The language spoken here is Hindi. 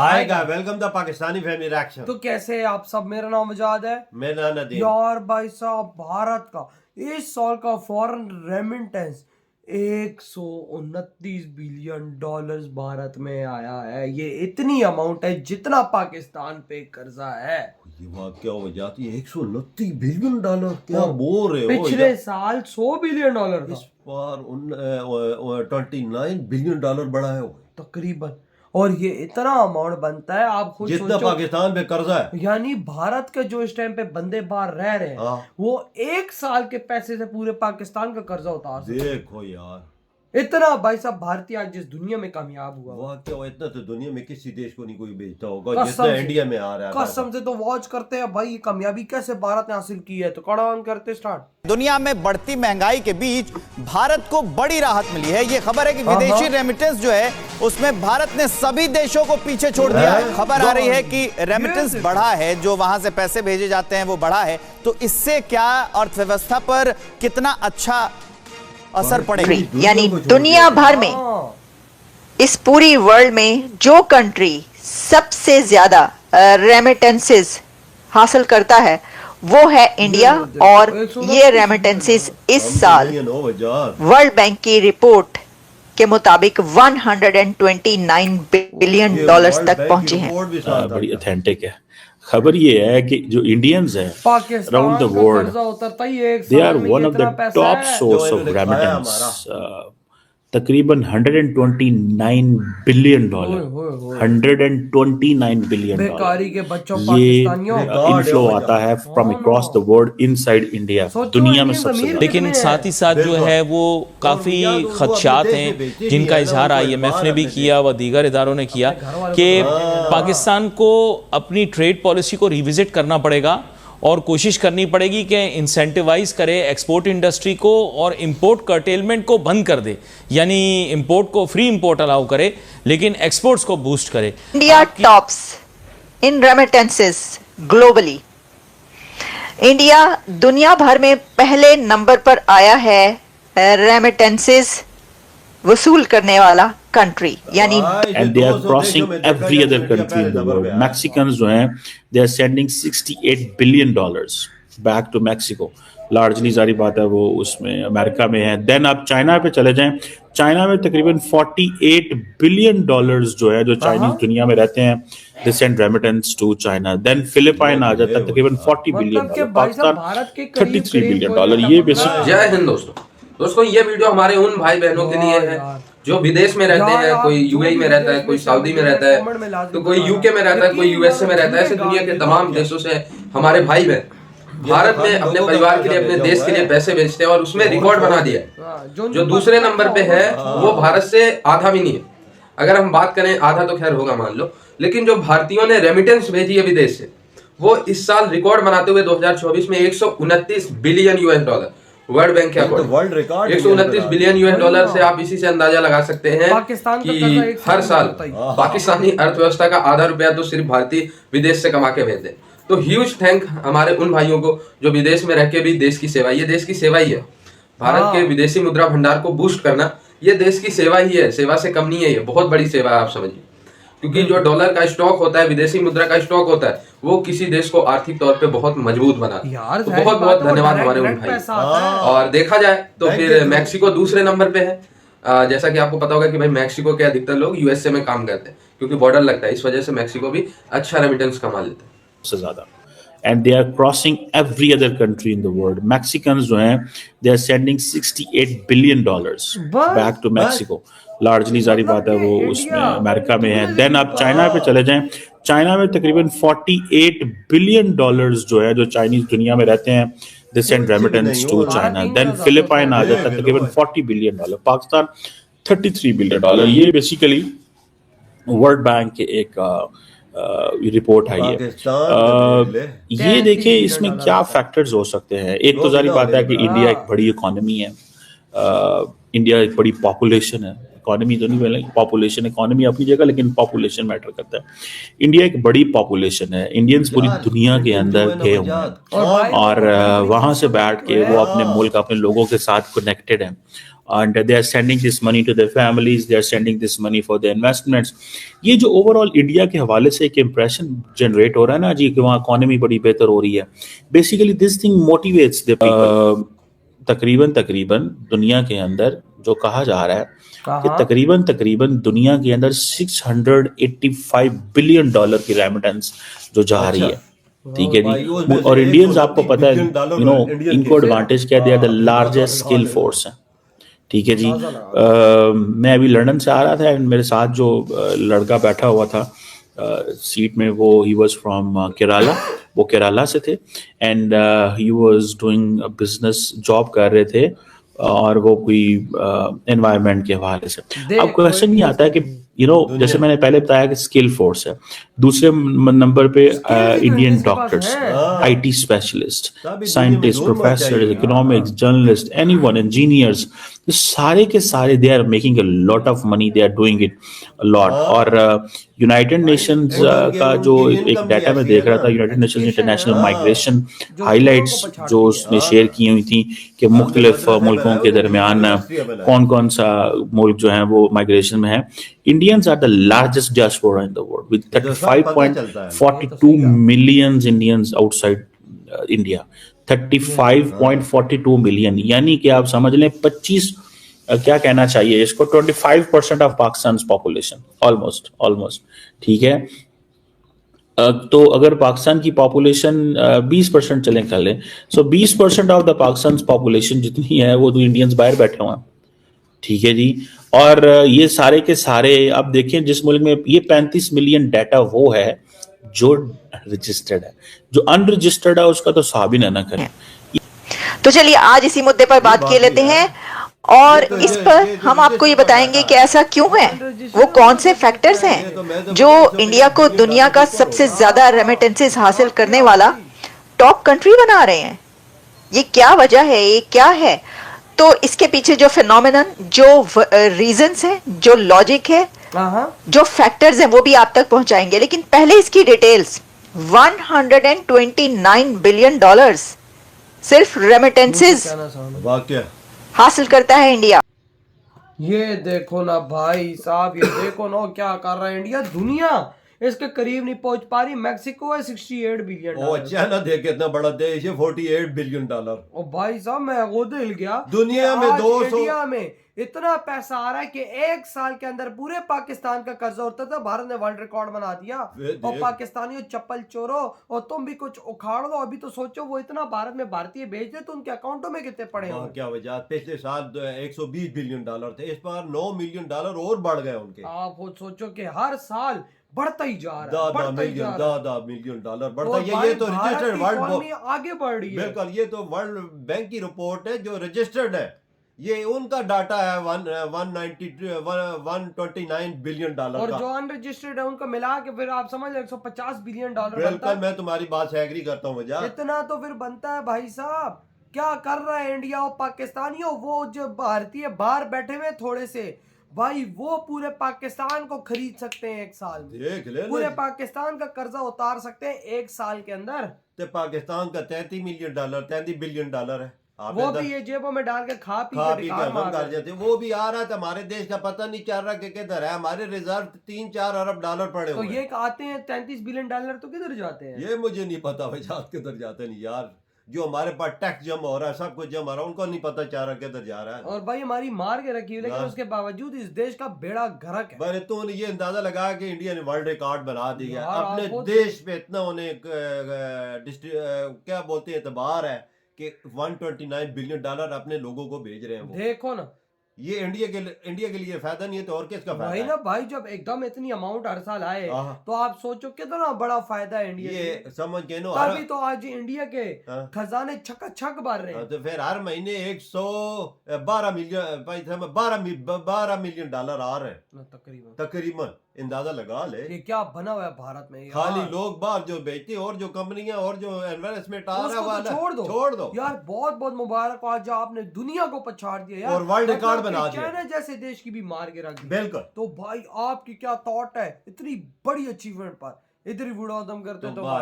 आएगा। Welcome the Pakistani family reaction. तो कैसे हैं आप सब? मेरा नाम आजाद है। मेरा नदीम। यार भाई साहब, भारत का इस साल का foreign remittance 129 billion dollars Bharat में आया है। ये इतनी अमाउंट है जितना पाकिस्तान पे कर्जा है। ये बात क्या हो जाती है? 129 बिलियन डॉलर क्या बोल रहे हो? पिछले साल 100 बिलियन डॉलर था। इस बार 29 बिलियन डॉलर बढ़ा है वो तकरीबन। और ये इतना अमाउंट बनता है, आप खुद जितना सोचो, पाकिस्तान पे कर्जा है। यानी भारत के जो इस टाइम पे बंदे बाहर रह रहे हैं, वो एक साल के पैसे से पूरे पाकिस्तान का कर्जा उतार सकते हैं। देखो यार, इतना भाई साहब भारतीय आज जिस दुनिया में कामयाब हुआ, वाह क्या हो, इतना तो दुनिया में किसी देश को नहीं कोई बेचता होगा कसम जितना से। इंडिया में आ रहा है। कसम से तो वॉच करते हैं भाई, ये कामयाबी कैसे भारत ने हासिल की है। तो कड़ा ऑन करते स्टार्ट। दुनिया में बढ़ती महंगाई के बीच भारत को बड़ी राहत मिली है। ये खबर है कि विदेशी रेमिटेंस जो है उसमें भारत ने सभी देशों को पीछे छोड़ दिया है। खबर आ रही है कि रेमिटेंस बढ़ा है, जो वहां से पैसे भेजे जाते हैं वो बढ़ा है। तो इससे क्या अर्थव्यवस्था पर कितना अच्छा असर पड़ेगा? यानी दुनिया भर में, इस पूरी वर्ल्ड में जो कंट्री सबसे ज्यादा रेमिटेंसेस हासिल करता है वो है इंडिया। और ये रेमिटेंसेस इस साल वर्ल्ड बैंक की रिपोर्ट के मुताबिक 129 बिलियन डॉलर्स तक पहुंचे हैं। बड़ी ऑथेंटिक है। खबर ये है कि जो इंडियंस हैं around the world, they are one of the top source of remittance. तकरीबन 129 बिलियन डॉलर, 129 बिलियन डॉलर ये इनफ्लो आता है from across the world inside India, दुनिया में सबसे ज्यादा। लेकिन साथ ही साथ जो है वो काफ़ी खदशात हैं जिनका इजहार IMF ने भी किया व दीगर इदारों ने किया कि पाकिस्तान को अपनी ट्रेड पॉलिसी को रिविजिट करना पड़ेगा और कोशिश करनी पड़ेगी कि इंसेंटिवाइज करे एक्सपोर्ट इंडस्ट्री को और इंपोर्ट कर्टेलमेंट को बंद कर दे। यानी इंपोर्ट को फ्री इंपोर्ट अलाउ करे लेकिन एक्सपोर्ट्स को बूस्ट करे। इंडिया टॉप्स इन रेमिटेंसेस ग्लोबली। इंडिया दुनिया भर में पहले नंबर पर आया है रेमिटेंसेस वसूल करने वाला कंट्री, यानी and they are crossing every other country in the world. Mexicans जो हैं they are sending 68 billion dollars back to Mexico. Largely जारी बात है वो उसमें अमेरिका में है। देन आप चाइना पे चले जाएं, चाइना में तकरीबन 48 बिलियन डॉलर्स जो है, जो चाइनीज दुनिया में रहते हैं, they send remittance to China. Then Philippine आ जाता है तकरीबन 40 billion dollar, Pakistan 33 billion dollar. ये बेसिक। जय हिंद दोस्तों, ये वीडियो हमारे उन भाई बहनों के लिए है जो विदेश में रहते हैं। कोई UAE में रहता है, कोई सऊदी में रहता है, तो कोई UK में रहता है, कोई USA में रहता है। ऐसे दुनिया के तमाम देशों से हमारे भाई बहन भारत में अपने परिवार के लिए, अपने देश के लिए पैसे भेजते हैं और उसमें रिकॉर्ड बना दिया। जो दूसरे नंबर पे है वो भारत से आधा भी नहीं है। अगर हम बात करें, आधा तो खैर होगा मान लो, लेकिन जो भारतीयों ने रेमिटेंस भेजी है विदेश से, वो इस साल रिकॉर्ड बनाते हुए 2024 में 129 billion US dollar World Bank के world record 129 billion US dollar से आप इसी से अंदाजा लगा सकते हैं कि हर साल पाकिस्तानी अर्थव्यवस्था का आधा रुपया तो सिर्फ भारतीय विदेश से कमा के भेज दे। तो ह्यूज थैंक हमारे उन भाइयों को जो विदेश में रह के भी देश की सेवा, ये देश की सेवा ही है। भारत के विदेशी मुद्रा भंडार को बूस्ट करना ये देश की सेवा ही है, सेवा से कम नहीं है। ये बहुत बड़ी सेवा है, आप समझिए। क्योंकि जो डॉलर का स्टॉक होता है, विदेशी मुद्रा का स्टॉक होता है, वो किसी देश को आर्थिक तौर पे बहुत मजबूत बनाता है। तो बहुत बहुत धन्यवाद हमारे उन भाई। और देखा जाए तो फिर मैक्सिको दूसरे नंबर पे है। जैसा कि आपको पता होगा कि भाई मैक्सिको के अधिकतर लोग USA में काम करते हैं क्योंकि बॉर्डर लगता है, इस वजह से मैक्सिको भी अच्छा रेमिटेंस कमा लेते हैं से ज्यादा। And they are crossing every other country in the world. Mexicans जो हैं they are sending 68 billion dollars back to Mexico. Largely जारी बात है वो उसमें अमेरिका में है। देन आप चाइना पे चले जाएं, चाइना में तकरीबन 48 बिलियन डॉलर्स जो है, जो चाइनीज दुनिया में रहते हैं, they send remittance to China. Then Philippine आ जाता है तकरीबन 40 billion dollar, Pakistan 33 billion dollar. ये बेसिकली वर्ल्ड बैंक के एक रिपोर्ट है ये देखिए इसमें क्या फैक्टर्स हो सकते हैं। एक तो जारी बात है कि इंडिया एक बड़ी इकोनॉमी है, इंडिया एक बड़ी पॉपुलेशन है। इकोनॉमी तो नहीं बोलेंगे, पॉपुलेशन, इकोनॉमी अपनी जगह लेकिन पॉपुलेशन मैटर करता है। इंडिया एक बड़ी पॉपुलेशन है, इंडियंस पूरी दुनिया के अंदर गए हुए हैं और वहां से बैठ के वो अपने मुल्क, अपने लोगों के साथ कनेक्टेड हैं and they are sending this money to their families, they are sending this money for their investments. ये जो ओवरऑल इंडिया के हवाले से एक इम्प्रेशन जनरेट हो रहा है ना जी कि वहाँ इकोनॉमी बड़ी बेहतर हो रही है, basically this thing motivates the people. तकरीबन दुनिया के अंदर जो कहा जा रहा है कि तकरीबन दुनिया के अंदर $685 बिलियन की रेमिटेंस जो जा रही है, ठीक है जी. और इंडियंस आपको पता है इनको एडवांटेज क्या है, they are the largest skill force है, ठीक है जी. मैं अभी लंदन से आ रहा था एंड मेरे साथ जो लड़का बैठा हुआ था सीट में, वो ही वाज फ्रॉम केरला, वो केरला से थे and he was doing business, job कर रहे थे और वो कोई एनवायरनमेंट के हवाले से. अब क्वेश्चन ये आता है कि जैसे मैंने पहले बताया कि स्किल फोर्स है, दूसरे नंबर पे Indian doctors, IT specialist, scientist, professor, economics, journalist, anyone, engineers, सारे के सारे they are making a lot of money, they are doing it a lot. और यूनाइटेड नेशंस का जो एक डाटा में देख रहा था, United Nations international migration highlights जो उसने शेयर की हुई थी कि मुख्तलिफ मुल्कों के दरमियान कौन कौन सा मुल्क जो है वो माइग्रेशन में है. Indians are the largest diaspora in the world with 35.42 million Indians outside India. 35.42 million, यानी कि आप समझ लें 25 क्या कहना चाहिए इसको, 25% ऑफ पाकिस्तान पॉपुलेशन, ऑलमोस्ट, ठीक है. तो अगर पाकिस्तान की पॉपुलेशन 20% चले कर लें, सो 20% ऑफ द पाकिस्तान पॉपुलेशन जितनी है वो तो इंडियंस बाहर बैठे हुए हैं, ठीक है जी. और ये सारे के सारे अब देखें जिस मुल्क में ये 35 मिलियन डाटा वो है जो रजिस्टर्ड है, जो अनरजिस्टर्ड है उसका तो हिसाब ही ना करें. तो चलिए आज इसी मुद्दे पर बात किए लेते हैं और इस पर हम आपको ये बताएंगे कि ऐसा क्यों है, वो कौन से फैक्टर्स हैं जो इंडिया को दुनिया का सबसे ज्यादा रेमिटेंसेस हासिल करने वाला टॉप कंट्री बना रहे हैं. ये क्या वजह है, ये क्या है, तो इसके पीछे जो फिनोमेनन, जो रीजंस हैं, जो लॉजिक है, जो फैक्टर्स हैं, वो भी आप तक पहुंचाएंगे. लेकिन पहले इसकी डिटेल्स. $129 बिलियन सिर्फ रेमिटेंसेस हासिल करता है इंडिया. ये देखो ना भाई साहब, ये देखो ना क्या कर रहा है इंडिया. दुनिया इसके करीब नहीं पहुंच पा रही. मैक्सिको है $68 बिलियन. अच्छा ना देख कितना बड़ा देश है, $48 बिलियन. ओ भाई साहब मैं खुद हिल गया. दुनिया में 200 इंडिया में इतना पैसा आ रहा है कि एक साल के अंदर पूरे पाकिस्तान का कर्जा उठता था. भारत ने वर्ल्ड रिकॉर्ड बना दिया. और पाकिस्तानियों चप्पल चोरो और तुम भी कुछ उखाड़ लो. अभी तो सोचो वो इतना भारत में भारतीय भेज दे तो उनके अकाउंटों में कितने पड़े हो. क्या वजह, पिछले साल $120 बिलियन थे, इस बार $9 मिलियन और बढ़ गए उनके. आप वो सोचो कि हर साल बढ़ता ही जा रहा है, $10 मिलियन बढ़ता है. ये तो रजिस्टर्ड वर्ल्ड आगे बढ़ रही है. बिल्कुल, ये तो वर्ल्ड बैंक की रिपोर्ट है जो रजिस्टर्ड है. ये उनका डाटा है 129 बिलियन और जो अनरजिस्टर्ड है उनको मिला के फिर आप समझ लो $150 बिलियन. बिल्कुल, मैं तुम्हारी बात से एग्री करता हूँ. इतना तो फिर बनता है भाई साहब. क्या कर रहा है इंडिया और पाकिस्तानियों, वो जो भारतीय बाहर बैठे हुए थोड़े से भाई, वो पूरे पाकिस्तान को खरीद सकते हैं एक साल में. देख ले, पूरे पाकिस्तान का कर्जा उतार सकते हैं एक साल के अंदर. तो पाकिस्तान का $33 बिलियन है. वो भी ये जेबों में डाल के खा पी के कर जाते. वो भी आ रहा था, हमारे देश का पता नहीं चल रहा कि किधर है. हमारे रिजर्व $3-4 अरब पड़े तो हुए. ये आते हैं $33 बिलियन तो किधर जाते हैं ये मुझे नहीं पता भाई किधर जाते नहीं यार. जो हमारे पास टैक्स जमा हो रहा है, सब कुछ जमा हो रहा है, उनको नहीं पता चाह रहा किधर जा रहा है. और भाई हमारी मार के रखी हुई, लेकिन उसके बावजूद इस देश का बेड़ा गर्क है. पर तूने ये अंदाजा लगाया कि इंडिया ने वर्ल्ड रिकॉर्ड बना दिया. अपने देश पे इतना उन्हें क्या बोलते हैं एतबार है कि $129 बिलियन अपने लोगों को भेज रहे हैं. वो देखो ना, ये इंडिया के लिए फायदा नहीं है तो और किसका फायदा भाई ना भाई, जब एकदम इतनी अमाउंट हर साल आए तो आप सोचो कितना बड़ा फायदा है इंडिया. ये समझ के नो, तभी तो आज इंडिया के खजाने छक भर रहे हैं. तो फिर हर महीने $112 मिलियन आ रहे हैं तकरीबन. अंदाजा लगा ले ये क्या बना हुआ है भारत में. खाली लोग बाहर जो बेचते और जो कंपनियां और जो इन्वेस्टमेंट आ रहा है छोड़ दो यार. बहुत बहुत मुबारक, आज आपने दुनिया को पछाड़ दिया यार, और वर्ल्ड रिकॉर्ड बना दिया. चाइना जैसे देश की भी मार के रख दी. बिल्कुल. तो भाई आपकी क्या थॉट है इतनी बड़ी अचीवमेंट पर. इधर ही बुढ़ा दम करते तो